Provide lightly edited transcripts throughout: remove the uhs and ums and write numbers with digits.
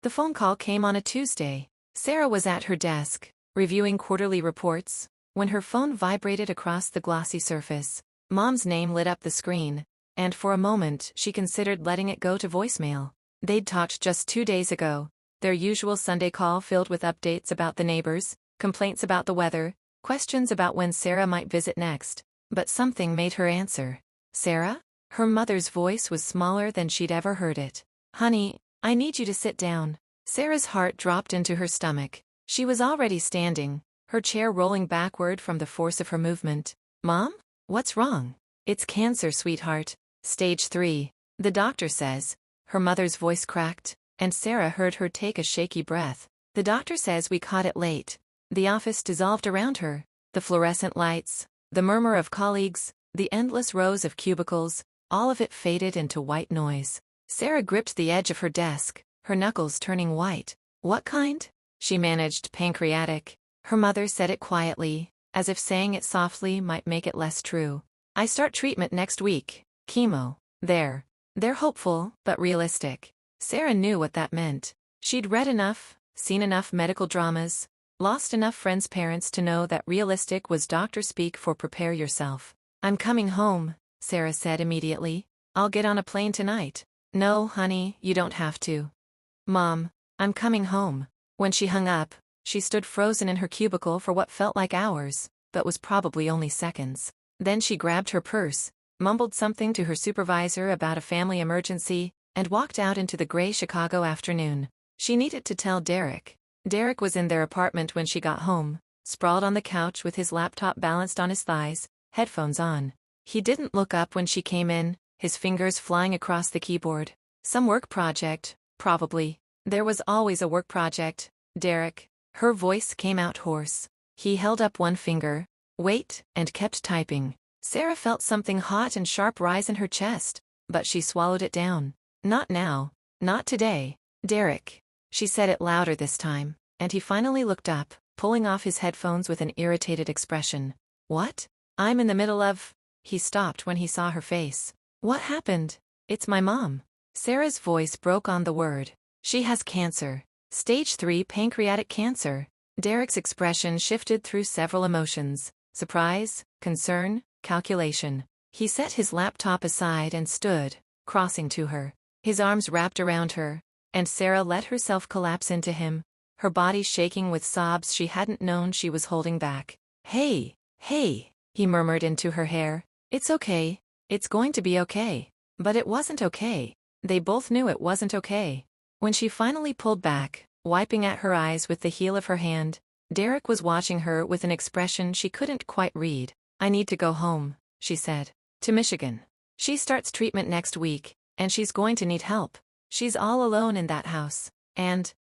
The phone call came on a Tuesday. Sarah was at her desk, reviewing quarterly reports, when her phone vibrated across the glossy surface. Mom's name lit up the screen, and for a moment she considered letting it go to voicemail. They'd talked just 2 days ago, their usual Sunday call filled with updates about the neighbors, complaints about the weather, questions about when Sarah might visit next. But something made her answer. Sarah? Her mother's voice was smaller than she'd ever heard it. Honey, I need you to sit down. Sarah's heart dropped into her stomach. She was already standing, her chair rolling backward from the force of her movement. Mom? What's wrong? It's cancer, sweetheart. Stage 3. The doctor says. Her mother's voice cracked, and Sarah heard her take a shaky breath. The doctor says we caught it late. The office dissolved around her. The fluorescent lights, the murmur of colleagues, the endless rows of cubicles, all of it faded into white noise. Sarah gripped the edge of her desk, her knuckles turning white. What kind? She managed pancreatic. Her mother said it quietly, as if saying it softly might make it less true. I start treatment next week. Chemo. They're hopeful, but realistic. Sarah knew what that meant. She'd read enough, seen enough medical dramas, lost enough friends' parents to know that realistic was doctor speak for prepare yourself. I'm coming home, Sarah said immediately. I'll get on a plane tonight. No, honey, you don't have to. Mom, I'm coming home. When she hung up, she stood frozen in her cubicle for what felt like hours, but was probably only seconds. Then she grabbed her purse, mumbled something to her supervisor about a family emergency, and walked out into the gray Chicago afternoon. She needed to tell Derek. Derek was in their apartment when she got home, sprawled on the couch with his laptop balanced on his thighs, headphones on. He didn't look up when she came in, his fingers flying across the keyboard. Some work project, probably. There was always a work project, Derek. Her voice came out hoarse. He held up one finger, wait, and kept typing. Sarah felt something hot and sharp rise in her chest, but she swallowed it down. Not now. Not today. Derek. She said it louder this time, and he finally looked up, pulling off his headphones with an irritated expression. What? I'm in the middle of... He stopped when he saw her face. What happened? It's my mom. Sarah's voice broke on the word. She has cancer. Stage 3 pancreatic cancer. Derek's expression shifted through several emotions. Surprise, concern, calculation. He set his laptop aside and stood, crossing to her. His arms wrapped around her, and Sarah let herself collapse into him, her body shaking with sobs she hadn't known she was holding back. Hey, he murmured into her hair. It's okay. It's going to be okay. But it wasn't okay. They both knew it wasn't okay. When she finally pulled back, wiping at her eyes with the heel of her hand, Derek was watching her with an expression she couldn't quite read. I need to go home, she said. To Michigan. She starts treatment next week, and she's going to need help. She's all alone in that house. And...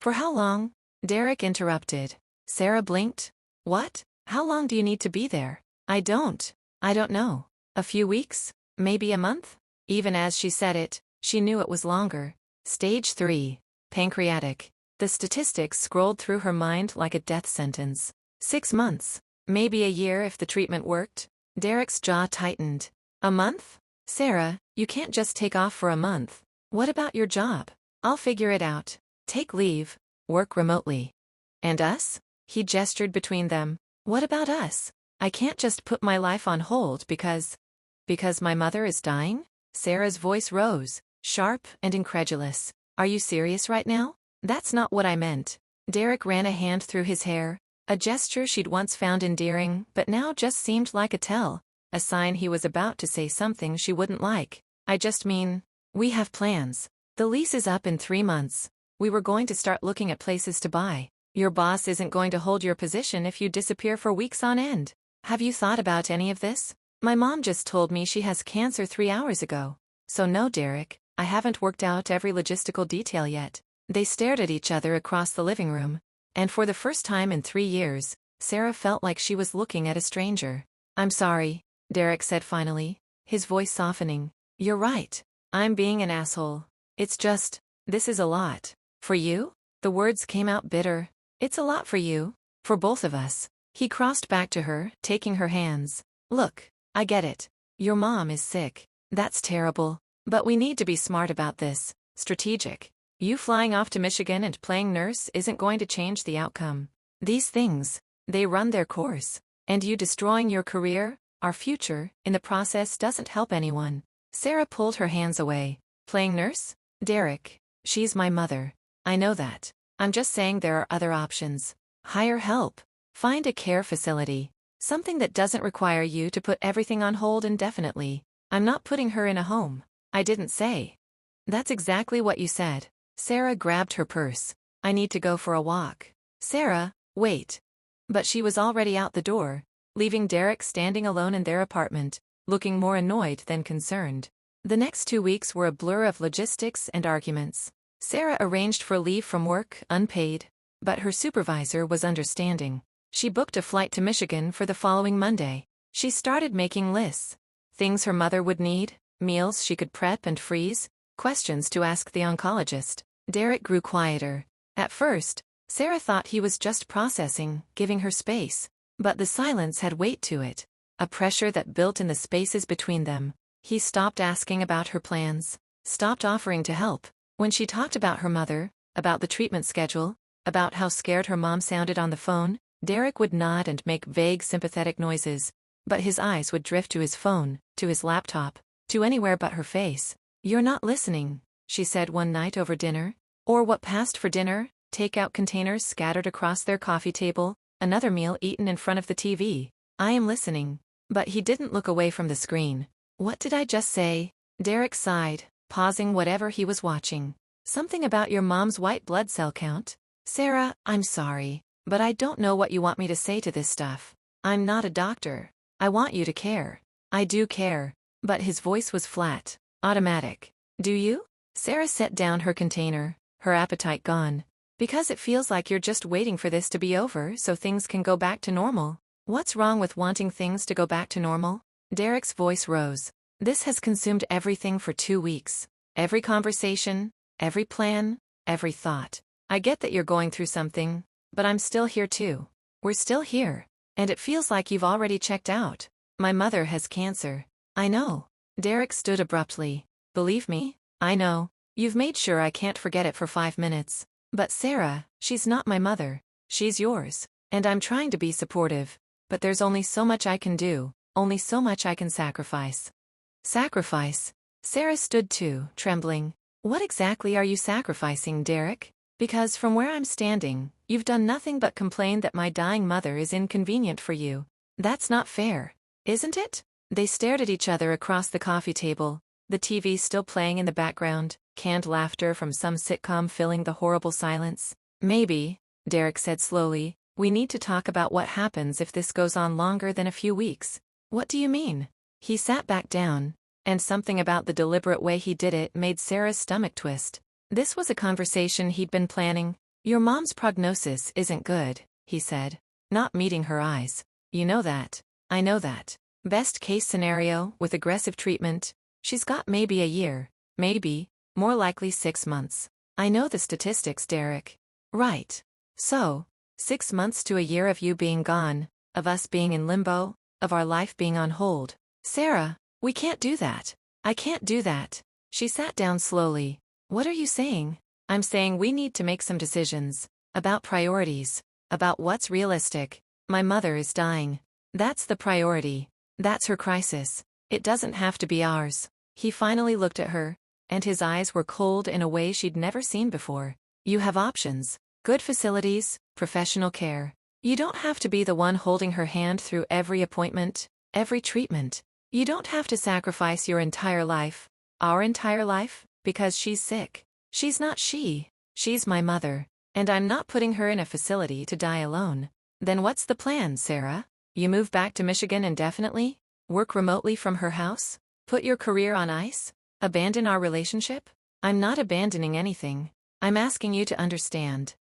For how long? Derek interrupted. Sarah blinked. What? How long do you need to be there? I don't know. A few weeks? Maybe a month? Even as she said it, she knew it was longer. Stage 3. Pancreatic. The statistics scrolled through her mind like a death sentence. 6 months. Maybe a year if the treatment worked. Derek's jaw tightened. A month? Sarah, you can't just take off for a month. What about your job? I'll figure it out. Take leave. Work remotely. And us? He gestured between them. What about us? I can't just put my life on hold because my mother is dying? Sarah's voice rose, sharp and incredulous. Are you serious right now? That's not what I meant. Derek ran a hand through his hair, a gesture she'd once found endearing but now just seemed like a tell, a sign he was about to say something she wouldn't like. I just mean, we have plans. The lease is up in 3 months. We were going to start looking at places to buy. Your boss isn't going to hold your position if you disappear for weeks on end. Have you thought about any of this? My mom just told me she has cancer 3 hours ago. So no, Derek, I haven't worked out every logistical detail yet. They stared at each other across the living room, and for the first time in 3 years, Sarah felt like she was looking at a stranger. I'm sorry, Derek said finally, his voice softening. You're right. I'm being an asshole. It's just, this is a lot. For you? The words came out bitter. It's a lot for you. For both of us. He crossed back to her, taking her hands. Look, I get it. Your mom is sick. That's terrible. But we need to be smart about this. Strategic. You flying off to Michigan and playing nurse isn't going to change the outcome. These things, they run their course. And you destroying your career, our future, in the process doesn't help anyone. Sarah pulled her hands away. Playing nurse? Derek, she's my mother. I know that. I'm just saying there are other options. Hire help. Find a care facility. Something that doesn't require you to put everything on hold indefinitely. I'm not putting her in a home. I didn't say. That's exactly what you said. Sarah grabbed her purse. I need to go for a walk. Sarah, wait. But she was already out the door, leaving Derek standing alone in their apartment, looking more annoyed than concerned. The next 2 weeks were a blur of logistics and arguments. Sarah arranged for leave from work, unpaid, but her supervisor was understanding. She booked a flight to Michigan for the following Monday. She started making lists. Things her mother would need, meals she could prep and freeze, questions to ask the oncologist. Derek grew quieter. At first, Sarah thought he was just processing, giving her space. But the silence had weight to it, a pressure that built in the spaces between them. He stopped asking about her plans, stopped offering to help. When she talked about her mother, about the treatment schedule, about how scared her mom sounded on the phone, Derek would nod and make vague sympathetic noises, but his eyes would drift to his phone, to his laptop, to anywhere but her face. You're not listening, she said one night over dinner. Or what passed for dinner, takeout containers scattered across their coffee table, another meal eaten in front of the TV. I am listening. But he didn't look away from the screen. What did I just say? Derek sighed, pausing whatever he was watching. Something about your mom's white blood cell count? Sarah, I'm sorry, but I don't know what you want me to say to this stuff. I'm not a doctor. I want you to care. I do care. But his voice was flat, automatic. Do you? Sarah set down her container, her appetite gone. Because it feels like you're just waiting for this to be over so things can go back to normal. What's wrong with wanting things to go back to normal? Derek's voice rose. This has consumed everything for 2 weeks. Every conversation, every plan, every thought. I get that you're going through something, but I'm still here too. We're still here. And it feels like you've already checked out. My mother has cancer. I know. Derek stood abruptly. Believe me, I know. You've made sure I can't forget it for 5 minutes. But Sarah, she's not my mother. She's yours. And I'm trying to be supportive. But there's only so much I can do, only so much I can sacrifice. Sacrifice? Sarah stood too, trembling. What exactly are you sacrificing, Derek? Because from where I'm standing, you've done nothing but complain that my dying mother is inconvenient for you. That's not fair, isn't it? They stared at each other across the coffee table, the TV still playing in the background, canned laughter from some sitcom filling the horrible silence. Maybe, Derek said slowly, we need to talk about what happens if this goes on longer than a few weeks. What do you mean? He sat back down, and something about the deliberate way he did it made Sarah's stomach twist. This was a conversation he'd been planning. Your mom's prognosis isn't good, he said, not meeting her eyes. You know that. I know that. Best case scenario, with aggressive treatment, she's got maybe a year, maybe, more likely 6 months. I know the statistics, Derek. Right. So, 6 months to a year of you being gone, of us being in limbo, of our life being on hold. Sarah, we can't do that. I can't do that. She sat down slowly. What are you saying? I'm saying we need to make some decisions. About priorities. About what's realistic. My mother is dying. That's the priority. That's her crisis. It doesn't have to be ours. He finally looked at her, and his eyes were cold in a way she'd never seen before. You have options. Good facilities, professional care. You don't have to be the one holding her hand through every appointment, every treatment. You don't have to sacrifice your entire life, our entire life, because she's sick. She's not she's my mother, and I'm not putting her in a facility to die alone. Then what's the plan, Sarah? You move back to Michigan indefinitely? Work remotely from her house? Put your career on ice? Abandon our relationship? I'm not abandoning anything. I'm asking you to understand.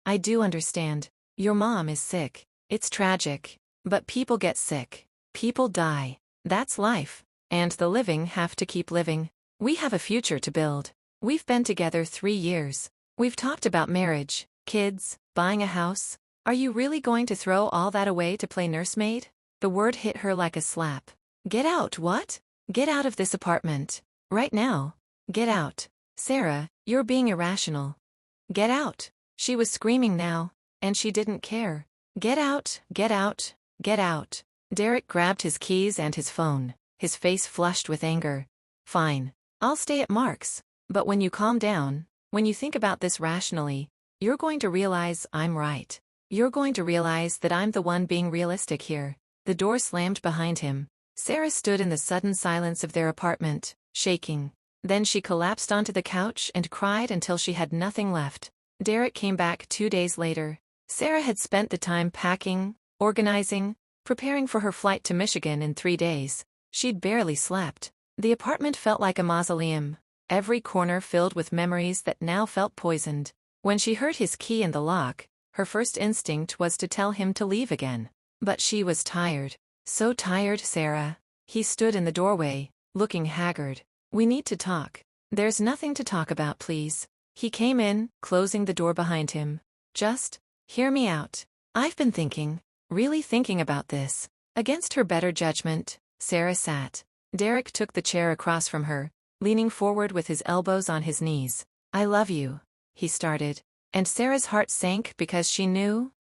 I do understand. Your mom is sick. It's tragic. But people get sick. People die. That's life. And the living have to keep living. We have a future to build. We've been together 3 years. We've talked about marriage, kids, buying a house. Are you really going to throw all that away to play nursemaid? The word hit her like a slap. Get out, what? Get out of this apartment. Right now. Get out. Sarah, you're being irrational. Get out. She was screaming now, and she didn't care. Get out, get out, get out. Derek grabbed his keys and his phone, his face flushed with anger. Fine. I'll stay at Mark's. But when you calm down, when you think about this rationally, you're going to realize I'm right. You're going to realize that I'm the one being realistic here. The door slammed behind him. Sarah stood in the sudden silence of their apartment, shaking. Then she collapsed onto the couch and cried until she had nothing left. Derek came back 2 days later. Sarah had spent the time packing, organizing, preparing for her flight to Michigan in 3 days. She'd barely slept. The apartment felt like a mausoleum, every corner filled with memories that now felt poisoned. When she heard his key in the lock, her first instinct was to tell him to leave again. But she was tired. So tired, Sarah. He stood in the doorway, looking haggard. We need to talk. There's nothing to talk about, please. He came in, closing the door behind him. Just hear me out. I've been thinking, really thinking about this. Against her better judgment, Sarah sat. Derek took the chair across from her, leaning forward with his elbows on his knees. I love you, he started. And Sarah's heart sank because she knew,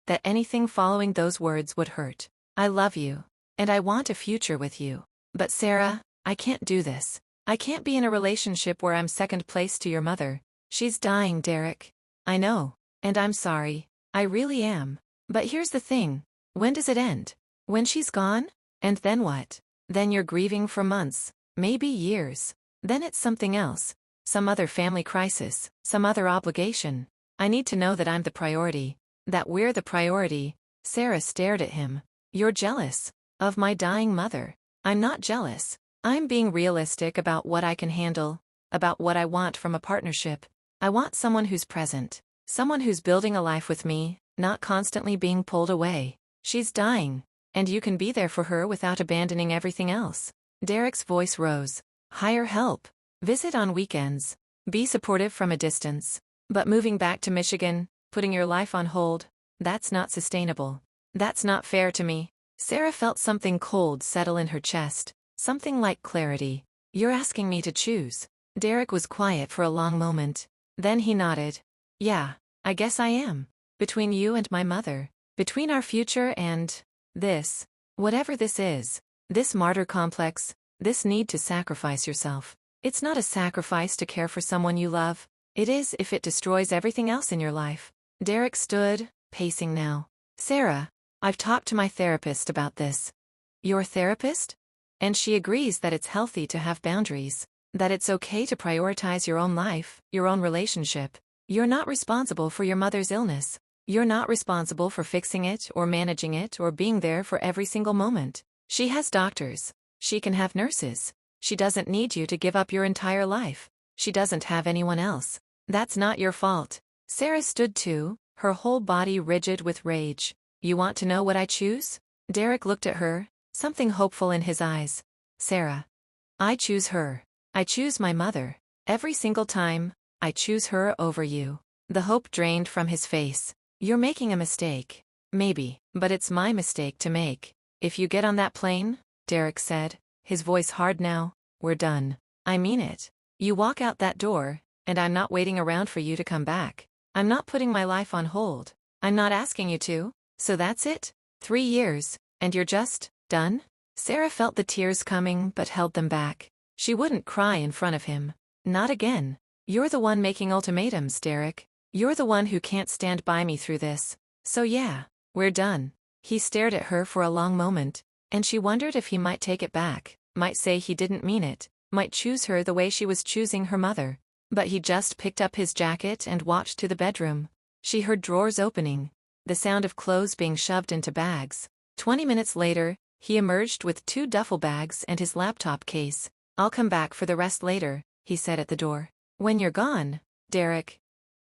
that anything following those words would hurt. I love you. And I want a future with you. But Sarah, I can't do this. I can't be in a relationship where I'm second place to your mother. She's dying, Derek. I know. And I'm sorry. I really am. But here's the thing. When does it end? When she's gone? And then what? Then you're grieving for months, maybe years. Then it's something else. Some other family crisis, some other obligation. I need to know that I'm the priority. That we're the priority. Sarah stared at him. You're jealous. Of my dying mother. I'm not jealous. I'm being realistic about what I can handle, about what I want from a partnership. I want someone who's present. Someone who's building a life with me, not constantly being pulled away. She's dying, and you can be there for her without abandoning everything else. Derek's voice rose. Hire help. Visit on weekends. Be supportive from a distance. But moving back to Michigan, putting your life on hold, that's not sustainable. That's not fair to me. Sarah felt something cold settle in her chest, something like clarity. You're asking me to choose. Derek was quiet for a long moment. Then he nodded. Yeah, I guess I am. Between you and my mother. Between our future and this. Whatever this is. This martyr complex. This need to sacrifice yourself. It's not a sacrifice to care for someone you love. It is if it destroys everything else in your life. Derek stood, pacing now. Sarah, I've talked to my therapist about this. Your therapist? And she agrees that it's healthy to have boundaries. That it's okay to prioritize your own life, your own relationship. You're not responsible for your mother's illness. You're not responsible for fixing it or managing it or being there for every single moment. She has doctors. She can have nurses. She doesn't need you to give up your entire life. She doesn't have anyone else. That's not your fault. Sarah stood too, her whole body rigid with rage. You want to know what I choose? Derek looked at her, something hopeful in his eyes. Sarah. I choose her. I choose my mother. Every single time, I choose her over you. The hope drained from his face. You're making a mistake. Maybe, but it's my mistake to make. If you get on that plane, Derek said, his voice hard now, we're done. I mean it. You walk out that door, and I'm not waiting around for you to come back. I'm not putting my life on hold. I'm not asking you to. So that's it? 3 years, and you're just done? Sarah felt the tears coming but held them back. She wouldn't cry in front of him. Not again. You're the one making ultimatums, Derek. You're the one who can't stand by me through this. So yeah, we're done. He stared at her for a long moment, and she wondered if he might take it back, might say he didn't mean it, might choose her the way she was choosing her mother. But he just picked up his jacket and walked to the bedroom. She heard drawers opening, the sound of clothes being shoved into bags. 20 minutes later, he emerged with 2 duffel bags and his laptop case. I'll come back for the rest later, he said at the door. When you're gone, Derek.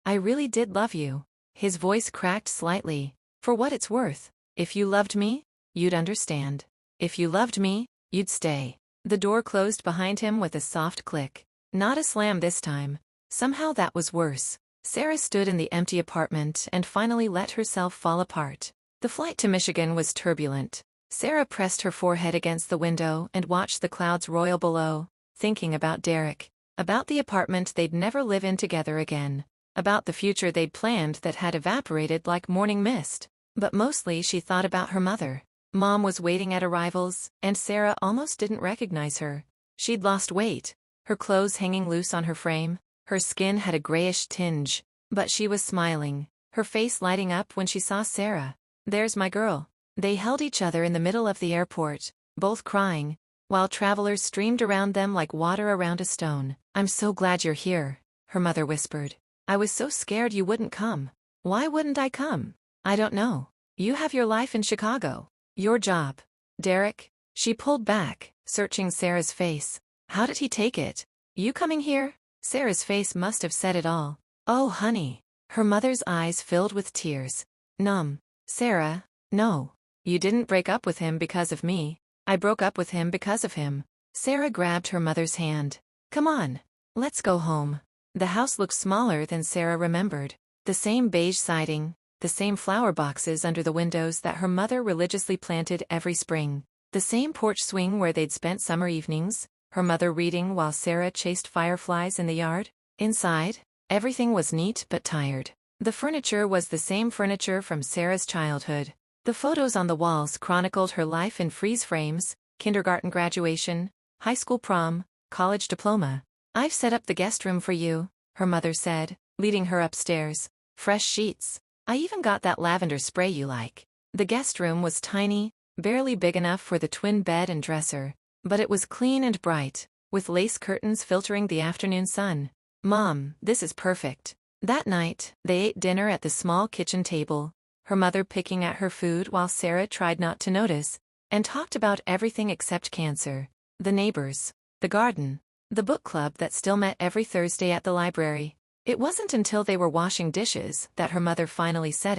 I really did love you. His voice cracked slightly. For what it's worth. If you loved me, you'd understand. If you loved me, you'd stay. The door closed behind him with a soft click. Not a slam this time. Somehow that was worse. Sarah stood in the empty apartment and finally let herself fall apart. The flight to Michigan was turbulent. Sarah pressed her forehead against the window and watched the clouds roil below, thinking about Derek. About the apartment they'd never live in together again. About the future they'd planned that had evaporated like morning mist. But mostly she thought about her mother. Mom was waiting at arrivals, and Sarah almost didn't recognize her. She'd lost weight, her clothes hanging loose on her frame, her skin had a grayish tinge, but she was smiling, her face lighting up when she saw Sarah. "There's my girl." They held each other in the middle of the airport, both crying, while travelers streamed around them like water around a stone. "I'm so glad you're here," her mother whispered. "I was so scared you wouldn't come." "Why wouldn't I come?" "I don't know. You have your life in Chicago. Your job." "Derek?" She pulled back, searching Sarah's face. "How did he take it? You coming here?" Sarah's face must have said it all. "Oh, honey." Her mother's eyes filled with tears. Numb. "Sarah, no. You didn't break up with him because of me. I broke up with him because of him." Sarah grabbed her mother's hand. "Come on. Let's go home." The house looked smaller than Sarah remembered. The same beige siding, the same flower boxes under the windows that her mother religiously planted every spring. The same porch swing where they'd spent summer evenings, her mother reading while Sarah chased fireflies in the yard. Inside, everything was neat but tired. The furniture was the same furniture from Sarah's childhood. The photos on the walls chronicled her life in freeze frames: kindergarten graduation, high school prom, college diploma. "I've set up the guest room for you," her mother said, leading her upstairs. "Fresh sheets. I even got that lavender spray you like." The guest room was tiny, barely big enough for the twin bed and dresser, but it was clean and bright, with lace curtains filtering the afternoon sun. "Mom, this is perfect." That night, they ate dinner at the small kitchen table, her mother picking at her food while Sarah tried not to notice, and talked about everything except cancer, the neighbors, the garden, the book club that still met every Thursday at the library. It wasn't until they were washing dishes that her mother finally said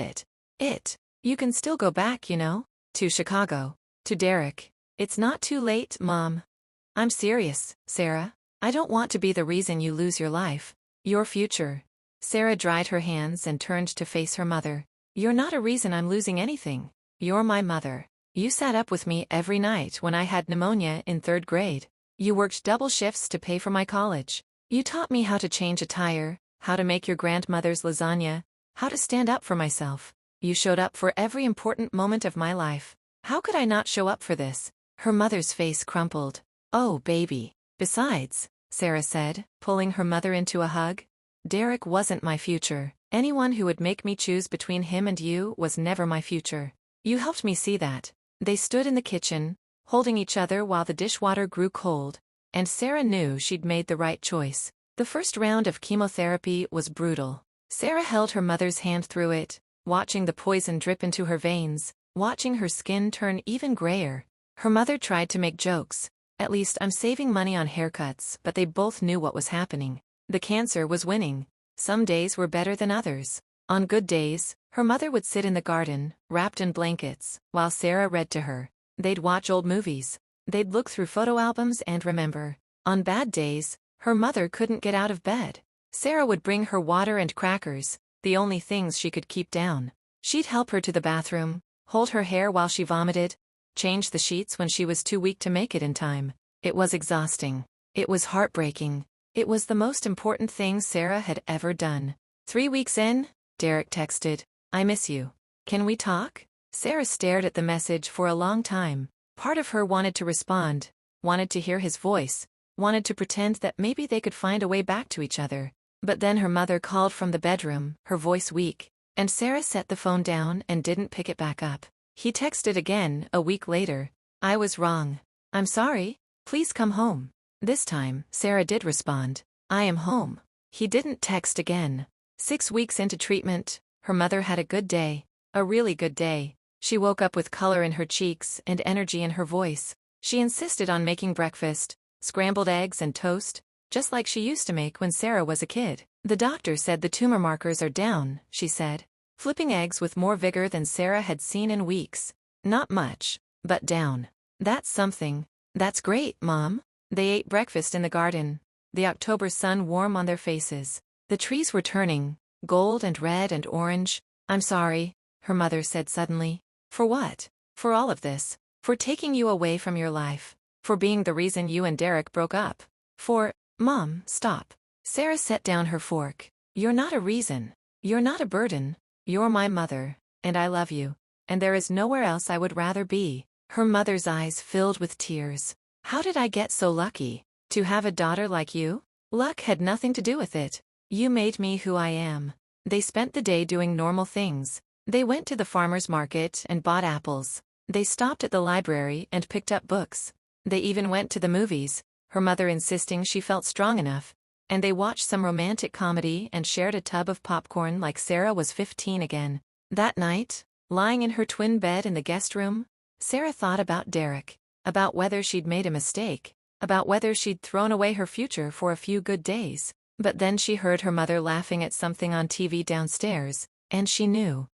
it. "You can still go back, you know, to Chicago, to Derek. It's not too late, Mom." "I'm serious, Sarah. I don't want to be the reason you lose your life, your future." Sarah dried her hands and turned to face her mother. "You're not a reason I'm losing anything. You're my mother. You sat up with me every night when I had pneumonia in 3rd grade. You worked double shifts to pay for my college. You taught me how to change a tire, how to make your grandmother's lasagna, how to stand up for myself. You showed up for every important moment of my life. How could I not show up for this?" Her mother's face crumpled. "Oh, baby." "Besides," Sarah said, pulling her mother into a hug, "Derek wasn't my future. Anyone who would make me choose between him and you was never my future. You helped me see that." They stood in the kitchen, holding each other while the dishwater grew cold, and Sarah knew she'd made the right choice. The first round of chemotherapy was brutal. Sarah held her mother's hand through it, watching the poison drip into her veins, watching her skin turn even grayer. Her mother tried to make jokes. "At least I'm saving money on haircuts," but they both knew what was happening. The cancer was winning. Some days were better than others. On good days, her mother would sit in the garden, wrapped in blankets, while Sarah read to her. They'd watch old movies. They'd look through photo albums and remember. On bad days, her mother couldn't get out of bed. Sarah would bring her water and crackers, the only things she could keep down. She'd help her to the bathroom, hold her hair while she vomited, change the sheets when she was too weak to make it in time. It was exhausting. It was heartbreaking. It was the most important thing Sarah had ever done. 3 weeks in, Derek texted, "I miss you. Can we talk?" Sarah stared at the message for a long time. Part of her wanted to respond, wanted to hear his voice, wanted to pretend that maybe they could find a way back to each other. But then her mother called from the bedroom, her voice weak, and Sarah set the phone down and didn't pick it back up. He texted again a week later. "I was wrong. I'm sorry. Please come home." This time, Sarah did respond. "I am home." He didn't text again. 6 weeks into treatment, her mother had a good day. A really good day. She woke up with color in her cheeks and energy in her voice. She insisted on making breakfast, scrambled eggs and toast, just like she used to make when Sarah was a kid. "The doctor said the tumor markers are down," she said, flipping eggs with more vigor than Sarah had seen in weeks. "Not much, but down." "That's something." "That's great, Mom." They ate breakfast in the garden, the October sun warm on their faces. The trees were turning, gold and red and orange. "I'm sorry," her mother said suddenly. "For what?" "For all of this. For taking you away from your life. For being the reason you and Derek broke up. For..." Mom, stop. Sarah set down her fork. You're not a reason. You're not a burden. You're my mother, and I love you. And there is nowhere else I would rather be. Her mother's eyes filled with tears. How did I get so lucky? To have a daughter like you? Luck had nothing to do with it. You made me who I am. They spent the day doing normal things. They went to the farmer's market and bought apples. They stopped at the library and picked up books. They even went to the movies, her mother insisting she felt strong enough. And they watched some romantic comedy and shared a tub of popcorn like Sarah was 15 again. That night, lying in her twin bed in the guest room, Sarah thought about Derek, about whether she'd made a mistake, about whether she'd thrown away her future for a few good days. But then she heard her mother laughing at something on TV downstairs, and she knew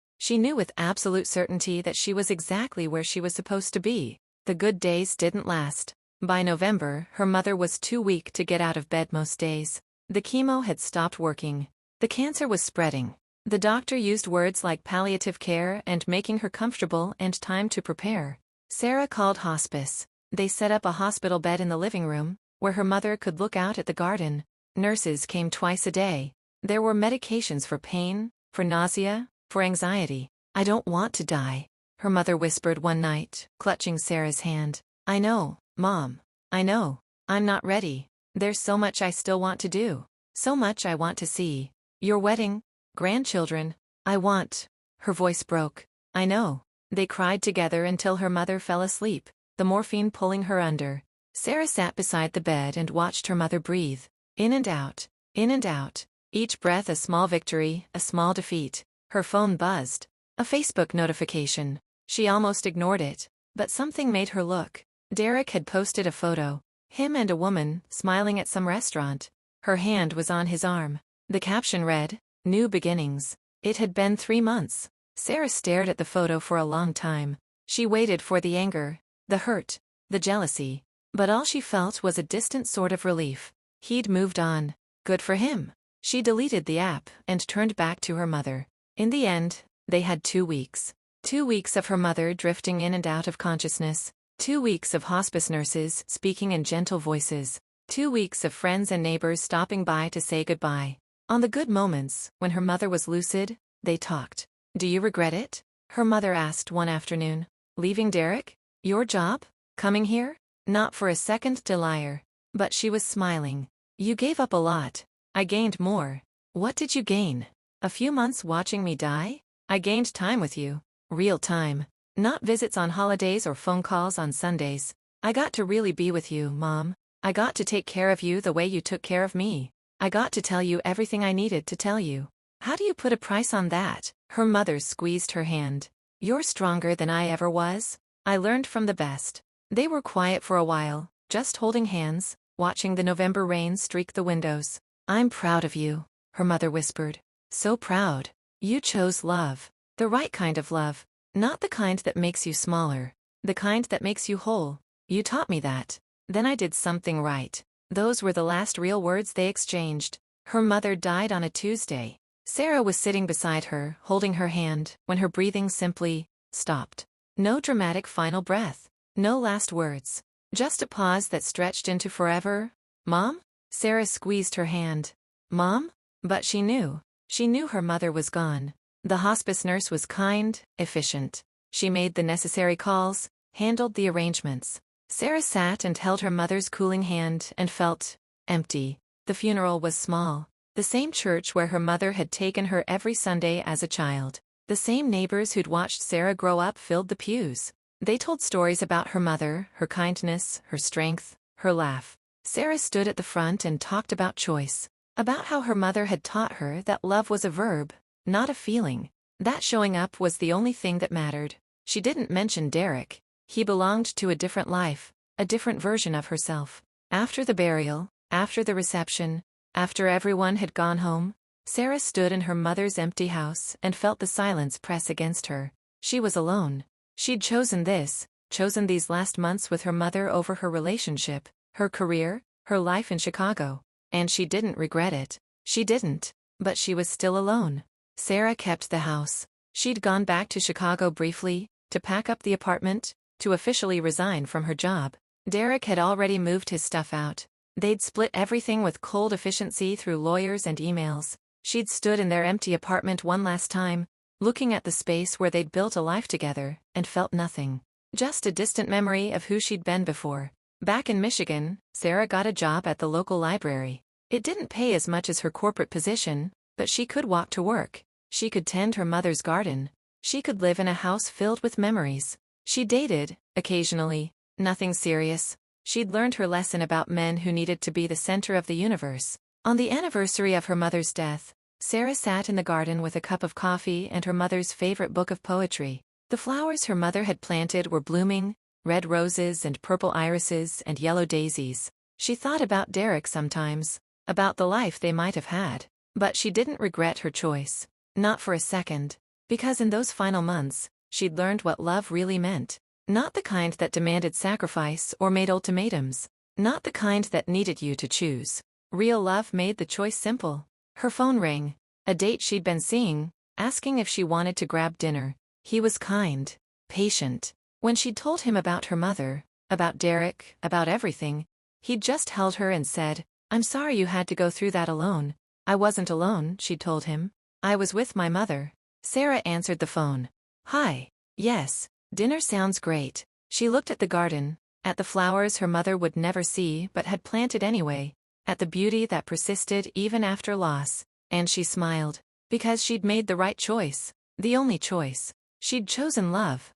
with absolute certainty that she was exactly where she was supposed to be. The good days didn't last. By November, her mother was too weak to get out of bed most days. The chemo had stopped working. The cancer was spreading. The doctor used words like palliative care and making her comfortable and time to prepare. Sarah called hospice. They set up a hospital bed in the living room, where her mother could look out at the garden. Nurses came twice a day. There were medications for pain, for nausea, for anxiety. I don't want to die, her mother whispered one night, clutching Sarah's hand. I know, Mom. I know. I'm not ready. There's so much I still want to do. So much I want to see. Your wedding, grandchildren. Her voice broke. I know. They cried together until her mother fell asleep, the morphine pulling her under. Sarah sat beside the bed and watched her mother breathe. In and out. In and out. Each breath a small victory, a small defeat. Her phone buzzed. A Facebook notification. She almost ignored it. But something made her look. Derek had posted a photo. Him and a woman, smiling at some restaurant. Her hand was on his arm. The caption read, New beginnings. It had been 3 months. Sarah stared at the photo for a long time. She waited for the anger, the hurt, the jealousy. But all she felt was a distant sort of relief. He'd moved on. Good for him. She deleted the app and turned back to her mother. In the end, they had 2 weeks. 2 weeks of her mother drifting in and out of consciousness. 2 weeks of hospice nurses speaking in gentle voices. 2 weeks of friends and neighbors stopping by to say goodbye. On the good moments, when her mother was lucid, they talked. Do you regret it? Her mother asked one afternoon. Leaving Derek? Your job? Coming here? Not for a second to lie her. But she was smiling. You gave up a lot. I gained more. What did you gain? A few months watching me die? I gained time with you. Real time. Not visits on holidays or phone calls on Sundays. I got to really be with you, Mom. I got to take care of you the way you took care of me. I got to tell you everything I needed to tell you. How do you put a price on that? Her mother squeezed her hand. You're stronger than I ever was. I learned from the best. They were quiet for a while, just holding hands, watching the November rain streak the windows. I'm proud of you, her mother whispered. So proud. You chose love. The right kind of love. Not the kind that makes you smaller. The kind that makes you whole. You taught me that. Then I did something right. Those were the last real words they exchanged. Her mother died on a Tuesday. Sarah was sitting beside her, holding her hand, when her breathing simply stopped. No dramatic final breath. No last words. Just a pause that stretched into forever. Mom? Sarah squeezed her hand. Mom? But she knew. She knew her mother was gone. The hospice nurse was kind, efficient. She made the necessary calls, handled the arrangements. Sarah sat and held her mother's cooling hand and felt empty. The funeral was small. The same church where her mother had taken her every Sunday as a child. The same neighbors who'd watched Sarah grow up filled the pews. They told stories about her mother, her kindness, her strength, her laugh. Sarah stood at the front and talked about choice. About how her mother had taught her that love was a verb, not a feeling. That showing up was the only thing that mattered. She didn't mention Derek. He belonged to a different life, a different version of herself. After the burial, after the reception, after everyone had gone home, Sarah stood in her mother's empty house and felt the silence press against her. She was alone. She'd chosen these last months with her mother over her relationship, her career, her life in Chicago. And she didn't regret it. She didn't. But she was still alone. Sarah kept the house. She'd gone back to Chicago briefly, to pack up the apartment, to officially resign from her job. Derek had already moved his stuff out. They'd split everything with cold efficiency through lawyers and emails. She'd stood in their empty apartment one last time, looking at the space where they'd built a life together, and felt nothing. Just a distant memory of who she'd been before. Back in Michigan, Sarah got a job at the local library. It didn't pay as much as her corporate position, but she could walk to work. She could tend her mother's garden. She could live in a house filled with memories. She dated, occasionally, nothing serious. She'd learned her lesson about men who needed to be the center of the universe. On the anniversary of her mother's death, Sarah sat in the garden with a cup of coffee and her mother's favorite book of poetry. The flowers her mother had planted were blooming, red roses and purple irises and yellow daisies. She thought about Derek sometimes, about the life they might have had. But she didn't regret her choice. Not for a second. Because in those final months, she'd learned what love really meant. Not the kind that demanded sacrifice or made ultimatums. Not the kind that needed you to choose. Real love made the choice simple. Her phone rang. A date she'd been seeing, asking if she wanted to grab dinner. He was kind, patient. When she'd told him about her mother, about Derek, about everything, he'd just held her and said, "I'm sorry you had to go through that alone." "I wasn't alone," she'd told him. "I was with my mother." Sarah answered the phone. "Hi. Yes, dinner sounds great." She looked at the garden, at the flowers her mother would never see but had planted anyway, at the beauty that persisted even after loss, and she smiled. Because she'd made the right choice. The only choice. She'd chosen love.